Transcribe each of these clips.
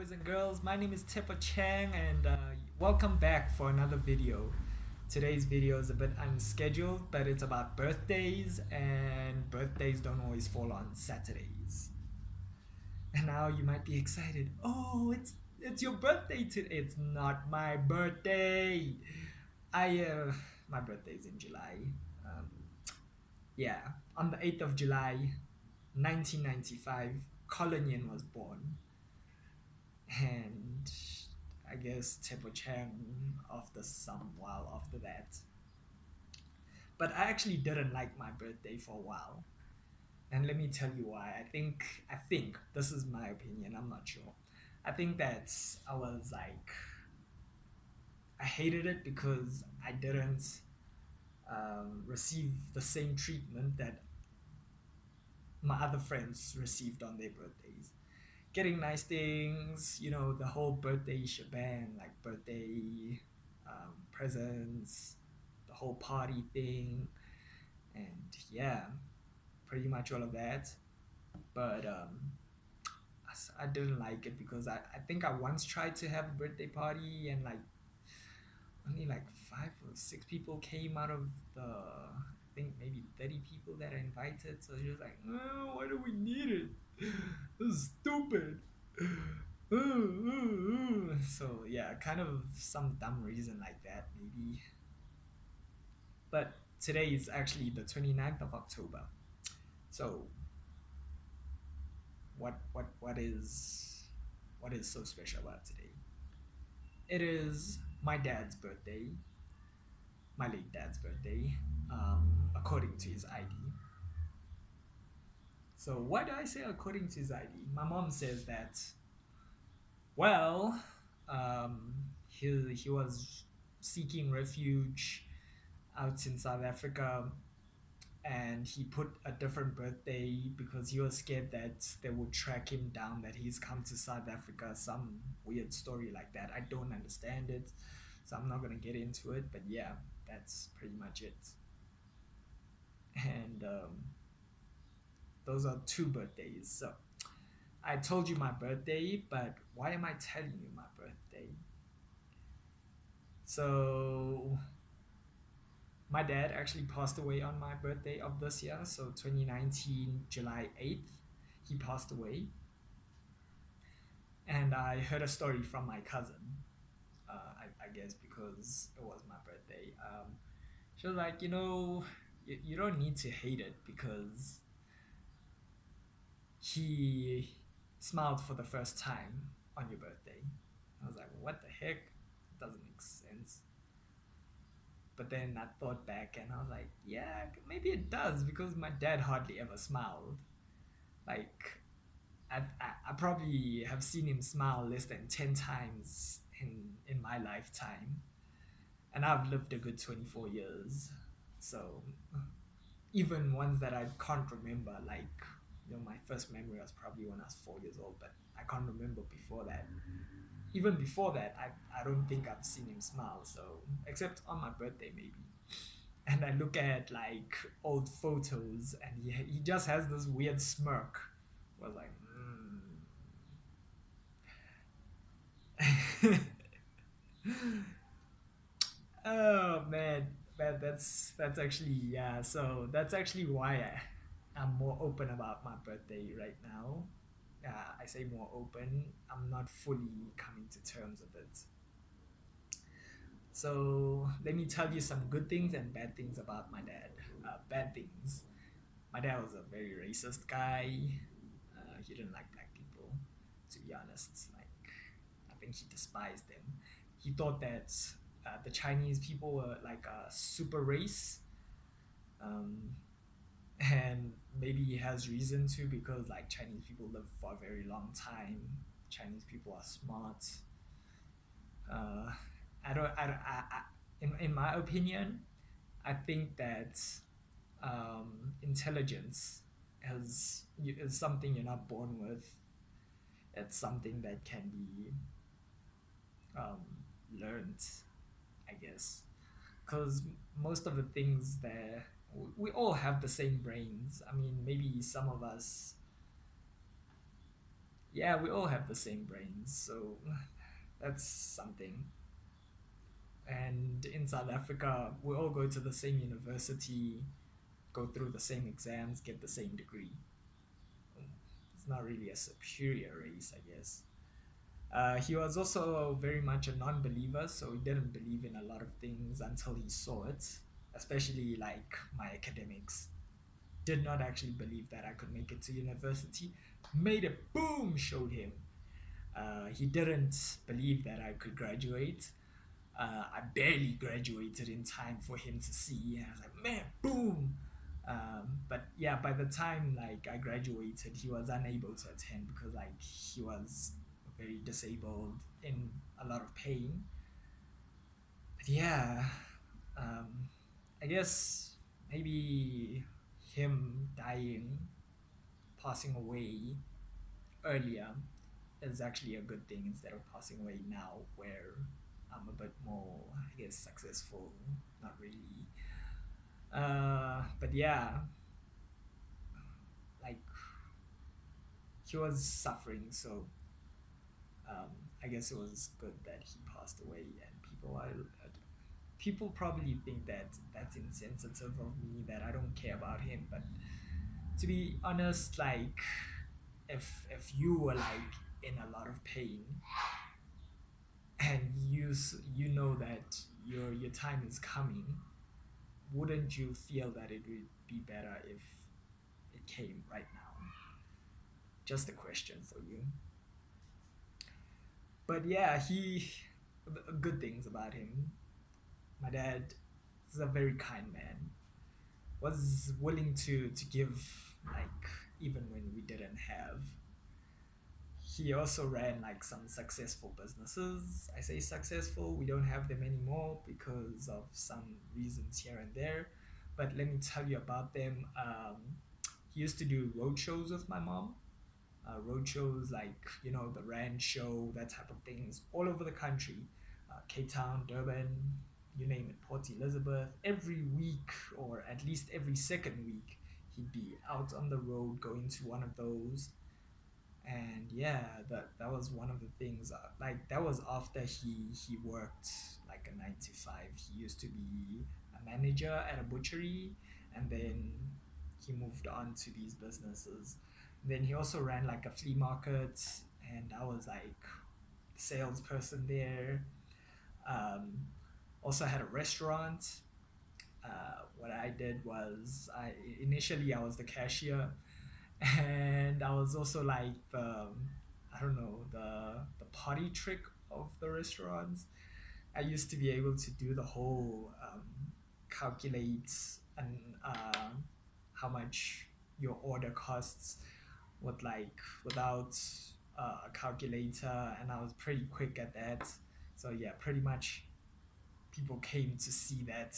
boys and girls. My name is Tepa Chang, and welcome back for another video. Today's video is a bit unscheduled, but it's about birthdays, and birthdays don't always fall on Saturdays. And now you might be excited. Oh, it's your birthday today. It's not my birthday. My birthday's in July. Um, yeah, on the 8th of July, 1995, Colin was born. And I guess Tepo Chang after some while after that. But I actually didn't like my birthday for a while. And let me tell you why. I think this is my opinion, I'm not sure. I think that I was like I hated it because I didn't receive the same treatment that my other friends received on their birthdays. Getting nice things, the whole birthday shebang, like birthday presents, the whole party thing, and yeah, pretty much all of that. But I didn't like it because I think I once tried to have a birthday party and like only like 5 or 6 people came out of the, I think maybe 30 people that are invited. So she was like, oh, why do we need it? This is stupid. So yeah, kind of some dumb reason like that maybe. But today is actually the 29th of October. So what is so special about today? It is my dad's birthday, my late dad's birthday, according to his ID. So why do I say according to his ID? My mom says that, well, he was seeking refuge out in South Africa, and he put a different birthday because he was scared that they would track him down, that he's come to South Africa, some weird story like that. I don't understand it, so I'm not gonna get into it, but yeah, that's pretty much it. And those are two birthdays. So I told you my birthday, but why am I telling you my birthday? So my dad actually passed away on my birthday of this year, so 2019 July 8th he passed away. And I heard a story from my cousin, I guess because it was my birthday. She was like, you don't need to hate it because he smiled for the first time on your birthday. I was like, what the heck? It doesn't make sense. But then I thought back and I was like, yeah, maybe it does because my dad hardly ever smiled. Like, I probably have seen him smile less than 10 times in my lifetime. And I've lived a good 24 years. So, even ones that I can't remember, like, my first memory was probably when I was 4 years old, but I can't remember before that. Even before that, I don't think I've seen him smile. So, except on my birthday, maybe. And I look at like old photos, and he just has this weird smirk. I was like, oh man, that's actually, yeah. So that's actually why I'm more open about my birthday right now. I say more open. I'm not fully coming to terms with it. So let me tell you some good things and bad things about my dad. Bad things. My dad was a very racist guy. He didn't like black people, to be honest. Like, I think he despised them. He thought that the Chinese people were like a super race, um, and maybe he has reason to because like Chinese people live for a very long time. Chinese people are smart. Uh, I don't. In my opinion, I think that intelligence is something you're not born with. It's something that can be um, learned, I guess. Because most of the things there, we all have the same brains. I mean, maybe some of us, yeah, we all have the same brains, so that's something. And in South Africa, we all go to the same university, go through the same exams, get the same degree. It's not really a superior race, I guess. He was also very much a non-believer, so he didn't believe in a lot of things until he saw it, especially like my academics. Did not actually believe that I could make it to university. Made it, boom, showed him. He didn't believe that I could graduate. I barely graduated in time for him to see. And I was like, man, boom. But yeah, by the time like I graduated, he was unable to attend because like he was very disabled, in a lot of pain. But yeah, um, I guess maybe him dying, passing away earlier is actually a good thing instead of passing away now, where I'm a bit more, I guess, successful. Not really. But yeah, like he was suffering, so um, I guess it was good that he passed away. And people probably think that that's insensitive of me, that I don't care about him. But to be honest, like if you were like in a lot of pain and you know that your time is coming, wouldn't you feel that it would be better if it came right now? Just a question for you. But yeah, good things about him. My dad is a very kind man. Was willing to give, like, even when we didn't have. He also ran like some successful businesses. I say successful, we don't have them anymore because of some reasons here and there. But let me tell you about them. He used to do road shows with my mom. Road shows like, the Rand show, that type of things, all over the country. Cape Town, Durban, you name it, Port Elizabeth. Every week, or at least every second week, he'd be out on the road going to one of those. And yeah, that was one of the things. Like that was after he worked like a 9 to 5. He used to be a manager at a butchery, and then he moved on to these businesses. Then he also ran like a flea market, and I was like salesperson there. Um, Also had a restaurant. What I did was, I was the cashier, and I was also like the, I don't know, the party trick of the restaurants. I used to be able to do the whole calculate and how much your order costs with like without a calculator, and I was pretty quick at that. So yeah, pretty much people came to see that.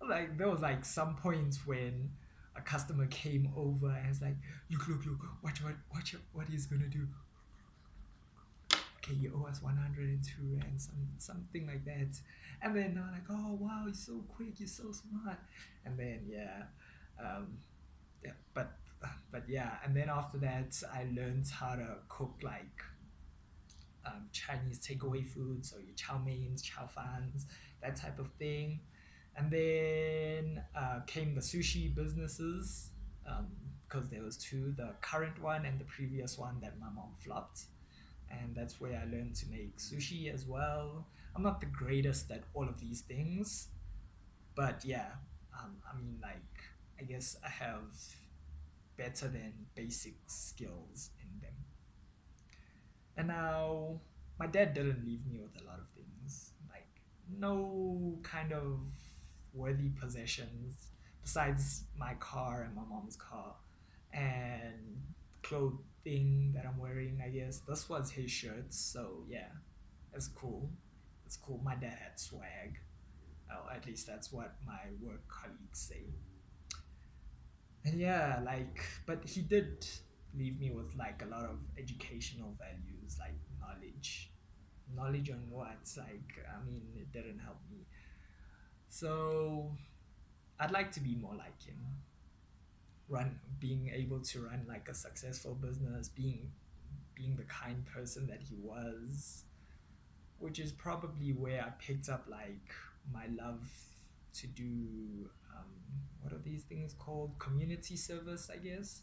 Like there was like some points when a customer came over and was like, look, what he's gonna do. Okay, you owe us 102 and something like that. And then they're like, oh wow, you're so quick, you're so smart. And then yeah, um, yeah, but yeah, and then after that, I learned how to cook like Chinese takeaway food, so your chow meins, chow fans, that type of thing. And then came the sushi businesses, because there was two, the current one and the previous one that my mom flopped. And that's where I learned to make sushi as well. I'm not the greatest at all of these things, but yeah, I mean, like, I guess I have better than basic skills in them. And now, my dad didn't leave me with a lot of things. Like, no kind of worthy possessions besides my car and my mom's car and clothing that I'm wearing, I guess. This was his shirt, so yeah, it's cool. It's cool. My dad had swag. Oh, at least that's what my work colleagues say. And yeah, like, but he did leave me with like a lot of educational values, like knowledge on what, like, I mean, it didn't help me. So I'd like to be more like him, being able to run like a successful business, being the kind person that he was, which is probably where I picked up like my love to do what are these things called? Community service, I guess.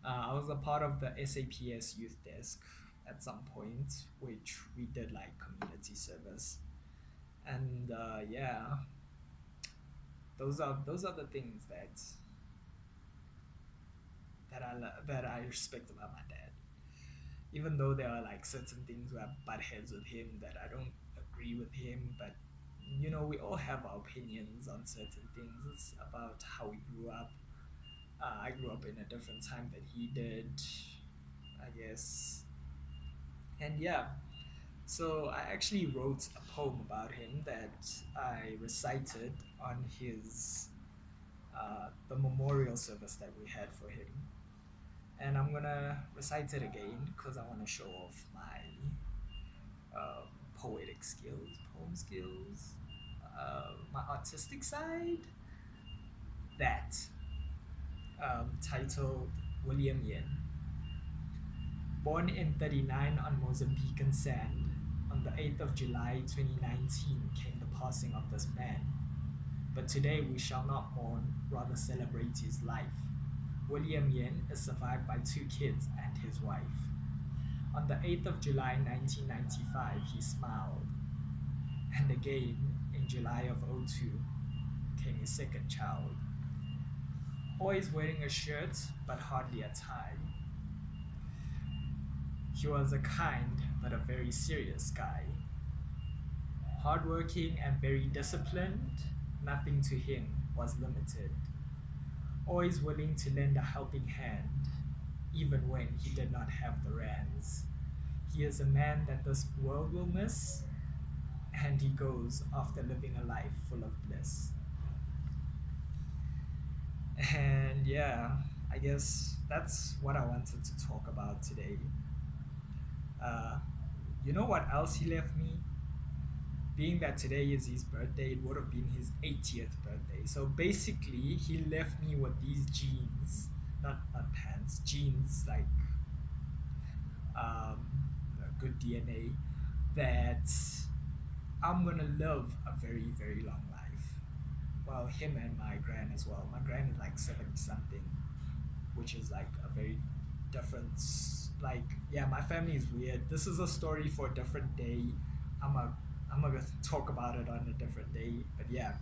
I was a part of the SAPS youth desk at some point, which we did like community service, and yeah, those are the things that I respect about my dad. Even though there are like certain things where I butt heads with him that I don't agree with him, but we all have our opinions on certain things. It's about how we grew up. I grew up in a different time than he did, I guess. And yeah, so I actually wrote a poem about him that I recited on his the memorial service that we had for him. And I'm gonna recite it again because I want to show off my poetic skills, poem skills, my artistic side. That titled William Yin. Born in 39 on Mozambican sand, on the 8th of July 2019 came the passing of this man. But today we shall not mourn, rather celebrate his life. William Yin is survived by 2 kids and his wife. On the 8th of July 1995, he smiled. And again, in July of '02, came his second child. Always wearing a shirt, but hardly a tie. He was a kind, but a very serious guy. Hardworking and very disciplined, nothing to him was limited. Always willing to lend a helping hand, even when he did not have the rands. He is a man that this world will miss, and he goes after living a life full of bliss. And yeah, I guess that's what I wanted to talk about today. Uh, you know what else he left me? Being that today is his birthday, it would have been his 80th birthday. So basically, he left me with these jeans, not pants, jeans like um, good DNA that I'm gonna live a very, very long life. Well, him and my gran as well. My gran is like 70 something, which is like a very different, like, yeah, my family is weird. This is a story for a different day. I'm a I'm gonna talk about it on a different day. But yeah,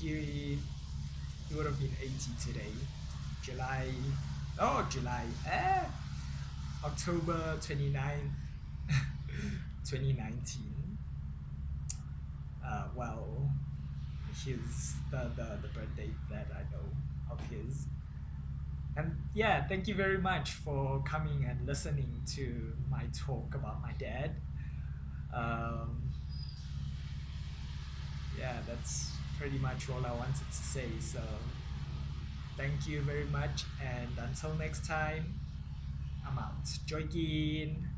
he would have been 80 today. July, oh July, October 29th, 2019. Well, his the birthday that I know of his. And yeah, thank you very much for coming and listening to my talk about my dad. Um, yeah, that's pretty much all I wanted to say. So thank you very much, and until next time, I'm out. Joy Gin.